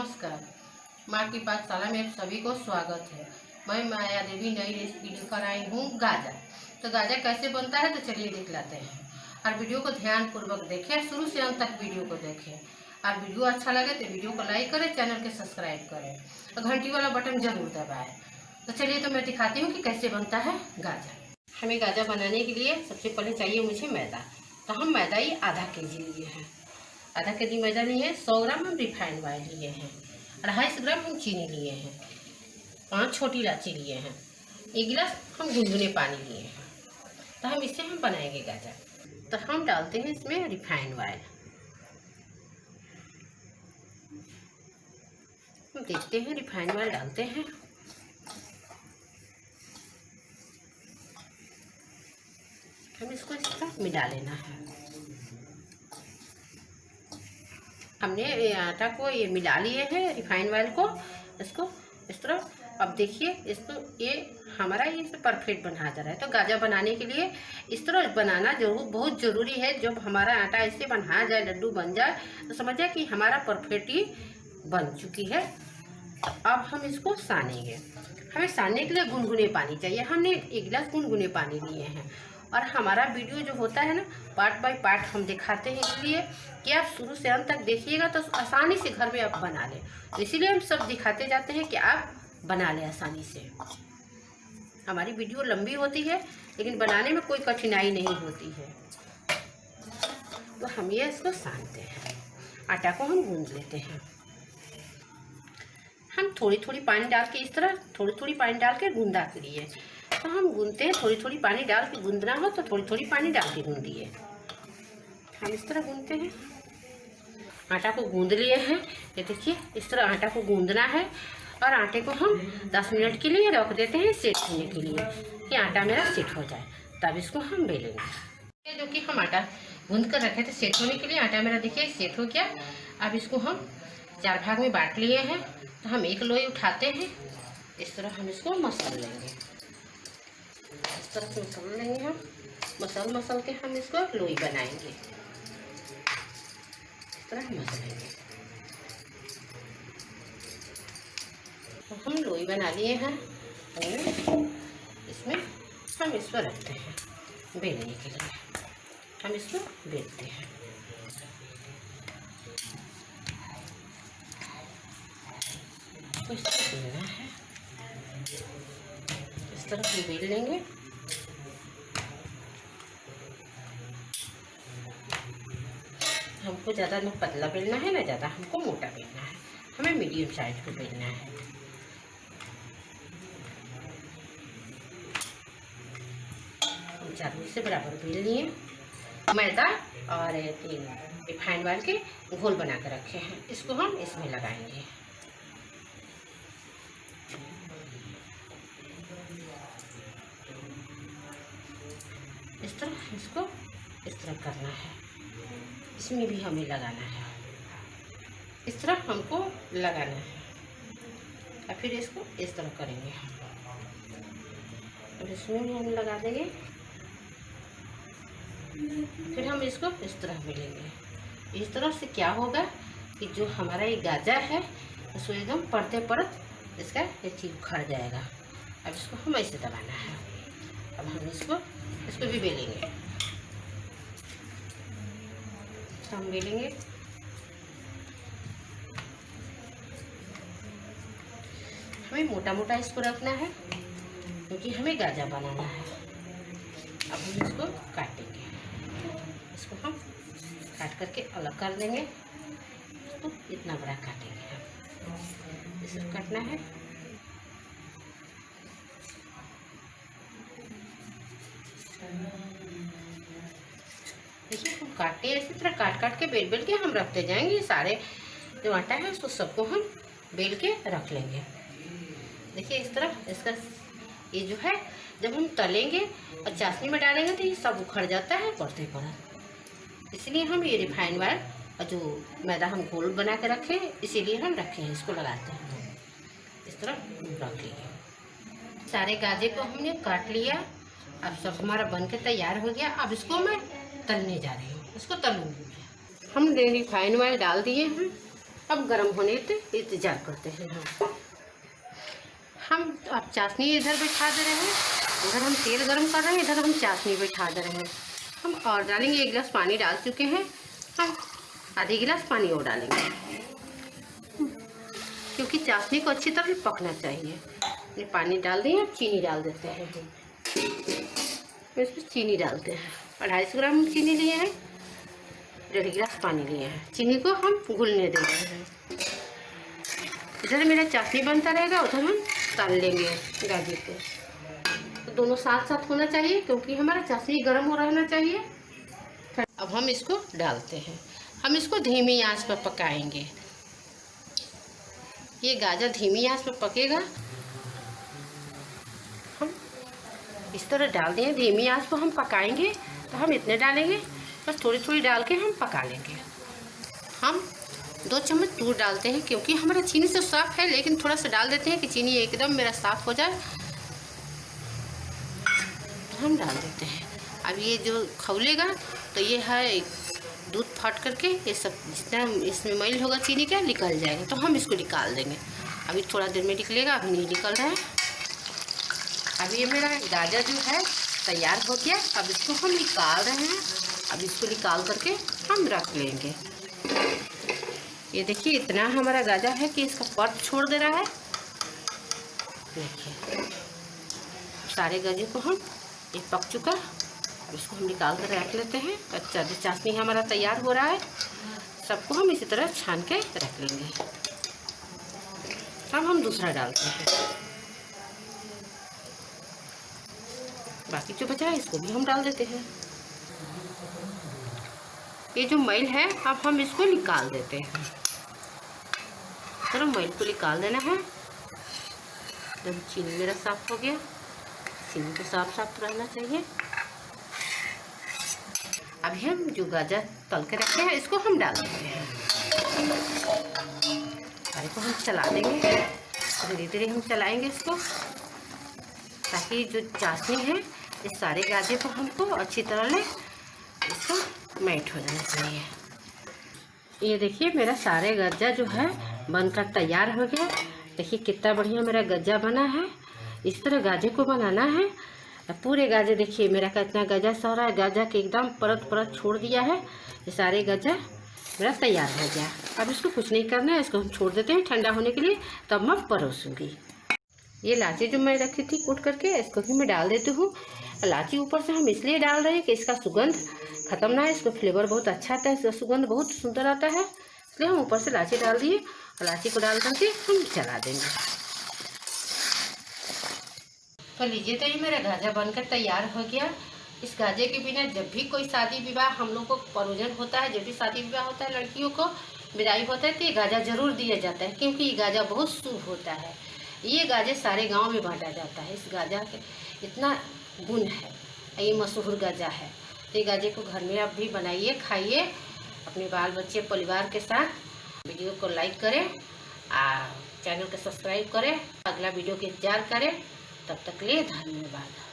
नमस्कार। माँ की पाठशाला में सभी को स्वागत है। मैं माया देवी नई रेसिपी लेकर आई हूँ गाजा। तो गाजा कैसे बनता है तो चलिए देख लेते हैं। और वीडियो को ध्यान पूर्वक देखें, शुरू से अंत तक वीडियो को देखें। और वीडियो अच्छा लगे तो वीडियो को लाइक करें, चैनल के सब्सक्राइब करें और घंटी वाला बटन जरूर दबाएं। तो चलिए तो मैं दिखाती हूँ कि कैसे बनता है गाजा। हमें गाजा बनाने के लिए सबसे पहले चाहिए मुझे मैदा। तो हम मैदा ही आधा केजी लिए हैं। आधा केजी मैदा लिए हैं। 100 ग्राम हम रिफाइंड ऑयल लिए हैं। 250 ग्राम हम चीनी लिए हैं। 5 छोटी इलायची लिए हैं। 1 गिलास हम गुनगुने पानी लिए हैं। तो हम इससे हम बनाएंगे गाजा। तो हम डालते हैं इसमें रिफाइंड ऑयल। हम देखते हैं, रिफाइंड ऑयल डालते हैं। हम इसको इस तरह मिला लेना है। हमने आटा को ये मिला लिए हैं, रिफाइंड ऑयल को, इसको इस तरह। अब देखिए इसको, ये हमारा ये परफेक्ट बना जा रहा है। तो गाजा बनाने के लिए इस तरह बनाना बहुत ज़रूरी है। जब हमारा आटा ऐसे बना जाए, लड्डू बन जाए, तो समझ जाए कि हमारा परफेक्ट ही बन चुकी है। तो अब हम इसको सानेंगे। हमें सानने के लिए गुनगुने पानी चाहिए। हमने 1 गिलास गुनगुने पानी लिए हैं। और हमारा वीडियो जो होता है ना, पार्ट बाय पार्ट हम दिखाते हैं, इसलिए कि आप शुरू से अंत तक देखिएगा तो आसानी से घर में आप बना लें। तो इसीलिए हम सब दिखाते जाते हैं कि आप बना लें आसानी से। हमारी वीडियो लंबी होती है लेकिन बनाने में कोई कठिनाई नहीं होती है। तो हम ये इसको सानते हैं। आटा को हम गूंद लेते हैं। हम थोड़ी थोड़ी पानी डाल के, इस तरह थोड़ी थोड़ी पानी डाल के गूंदा के लिए। तो हम गूंदते हैं, थोड़ी थोड़ी पानी डाल के गूंदना हो तो थोड़ी थोड़ी पानी डाल के गूंदिए। हम इस तरह गूंदते हैं। आटा को गूंद लिए हैं। ये देखिए इस तरह आटा को गूंदना है। और आटे को हम 10 मिनट के लिए रख देते हैं सेट होने के लिए, कि आटा मेरा सेट हो जाए। तब इसको हम बेलेंगे। जो कि हम आटा गूंद कर रखे थे सेट होने के लिए, आटा मेरा देखिए सेट हो गया। अब इसको हम 4 भाग में बांट लिए हैं। तो हम एक लोई उठाते हैं। इस तरह हम इसको मसल लेंगे। इस तरह से मसल लेंगे हम। मसल के हम इसको लोई बनाएंगे। इस तरह मसलेंगे। तो हम लोई बना लिए हैं। इसमें हम इसको रखते हैं बेलने के लिए। हम इसको बेलते हैं। तो इसको बेलना है। इस तरह से बेल लेंगे। हमको ज़्यादा न पतला बेलना है, ना ज़्यादा हमको मोटा बेलना है। हमें मीडियम साइज को बेलना है। हम चारों से बराबर बेल लिए। मैदा और रिफाइंड ऑयल के घोल बना कर रखे हैं। इसको हम इसमें लगाएंगे। इस तरह इसको इस तरह करना है। इसमें भी हमें लगाना है। इस तरह हमको लगाना है। और फिर इसको इस तरह करेंगे। और इसमें भी हम लगा देंगे। फिर हम इसको इस तरह बेलेंगे। इस तरह से क्या होगा कि जो हमारा ये गाजा है उसको एकदम पड़ते पड़त इसका ये चीज उखड़ जाएगा। अब इसको हम ऐसे दबाना है। अब हम इसको भी बेलेंगे। हम बेलेंगे। हमें मोटा मोटा इसको रखना है क्योंकि हमें गाजा बनाना है। अब हम इसको काटेंगे। इसको हम काट करके अलग कर देंगे। तो इतना बड़ा काटेंगे हम। इसको काटना है। देखिए हम काटते हैं इसी तरह, काट के बेल के हम रखते जाएंगे। सारे जो आटा है उसको सबको हम बेल के रख लेंगे। देखिए इस तरह इसका ये जो है, जब हम तलेंगे और चाशनी में डालेंगे तो ये सब उखड़ जाता है पड़ते पड़त। इसलिए हम ये रिफाइंड ऑयल और जो मैदा हम घोल बना के रखे इसीलिए हम रखे हैं, इसको लगाते हैं। इस तरह रख लिए। सारे गाजे को हमने काट लिया। अब सब हमारा बन के तैयार हो गया। अब इसको मैं तलने जा रही हूँ। इसको तलूँगी मैं। हमने रिफाइंड ऑयल डाल दिए हैं अब गर्म होने तक इंतजार करते हैं हम अब चाशनी इधर बैठा दे रहे हैं, उधर हम तेल गर्म कर रहे हैं, इधर हम चाशनी बैठा दे रहे हैं। हम और डालेंगे, 1 गिलास पानी डाल चुके हैं, हम आधी गिलास पानी और डालेंगे क्योंकि चाशनी को अच्छी तरह पकना चाहिए। ये पानी डाल दें, अब चीनी डाल देते हैं। इसमें चीनी डालते हैं, 250 ग्राम चीनी लिए हैं, 1.5 गिलास पानी लिए हैं। चीनी को हम घुलने दे रहे हैं। इधर मेरा चाशनी बनता रहेगा, उधर हम तल लेंगे गाजर को। तो दोनों साथ साथ होना चाहिए क्योंकि हमारा चाशनी गर्म हो रहना चाहिए। अब हम इसको डालते हैं, हम इसको धीमी आंच पर पकाएंगे। ये गाजर धीमी आंच पर पकेगा। हम इस तरह डाल दें, धीमी आंच पर हम पकाएंगे। तो हम इतने डालेंगे, बस थोड़ी थोड़ी डाल के हम पका लेंगे। हम 2 चम्मच दूध डालते हैं क्योंकि हमारा चीनी तो साफ़ है, लेकिन थोड़ा सा डाल देते हैं कि चीनी एकदम मेरा साफ़ हो जाए। हम डाल देते हैं। अब ये जो खौलेगा तो ये है दूध फाट करके ये सब जितना इसमें मैल होगा चीनी का निकल जाएगा। तो हम इसको निकाल देंगे। अभी थोड़ा देर में निकलेगा, अभी नहीं निकल रहा है। अब ये मेरा गाजर जो है तैयार हो गया। अब इसको हम निकाल रहे हैं। अब इसको निकाल करके हम रख लेंगे। ये देखिए इतना हमारा गाजर है कि इसका पर्च छोड़ दे रहा है। देखिए सारे गाजर को हम, ये पक चुका, अब इसको हम निकाल कर रख लेते हैं। अच्छा जो चाशनी हमारा तैयार हो रहा है, सबको हम इसी तरह छान के रख लेंगे। अब हम दूसरा डालते हैं, बाकी जो बचा है इसको भी हम डाल देते हैं। ये जो मैल है अब हम इसको निकाल देते हैं। तो मैल को निकाल देना है। जब चीनी मेरा साफ हो गया, चीनी को साफ साफ रहना चाहिए। अभी हम जो गाजर तल के रखे हैं इसको हम डाल देते हैं। सारे को हम चला देंगे, धीरे धीरे हम चलाएंगे इसको, ताकि जो चाशनी है इस सारे गाजर को हमको अच्छी तरह ले इसको मैट हो जाना चाहिए। ये देखिए मेरा सारे गज्जा जो है बनकर तैयार हो गया। देखिए कितना बढ़िया मेरा गज्जा बना है। इस तरह गाजर को बनाना है। पूरे गाजर देखिए मेरा कितना गज्जा सारा गाजर के एकदम परत परत छोड़ दिया है। ये सारे गज्जा मेरा तैयार हो गया। अब इसको कुछ नहीं करना है, इसको हम छोड़ देते हैं ठंडा होने के लिए, तब मैं परोसूँगी। ये इलायची जो मैं रखी थी कूट करके, इसको भी मैं डाल देती हूँ। इलायची ऊपर से हम इसलिए डाल रहे हैं कि इसका सुगंध खत्म ना है, इसका फ्लेवर बहुत अच्छा आता है, इसका सुगंध बहुत सुंदर आता है, इसलिए हम ऊपर से इलायची डाल दिए। इलायची को डाल करके हम चला देंगे। तो लीजिए, तो ये मेरा गाजर बनकर तैयार हो गया। इस गाजर के बिना जब भी कोई शादी विवाह हम लोग को परोजन होता है, जब भी शादी विवाह होता है, लड़कियों को विदाई होता है, तो ये गाजर जरूर दिया जाता है, क्योंकि ये गाजर बहुत शुभ होता है। ये गाजर सारे गांव में बांटा जाता है। इस गाजर के इतना गुण है, ये मशहूर गाजर है। तो ये गाजर को घर में आप भी बनाइए, खाइए अपने बाल बच्चे परिवार के साथ। वीडियो को लाइक करें और चैनल को सब्सक्राइब करें। अगला वीडियो के इंतजार करें। तब तक के लिए धन्यवाद।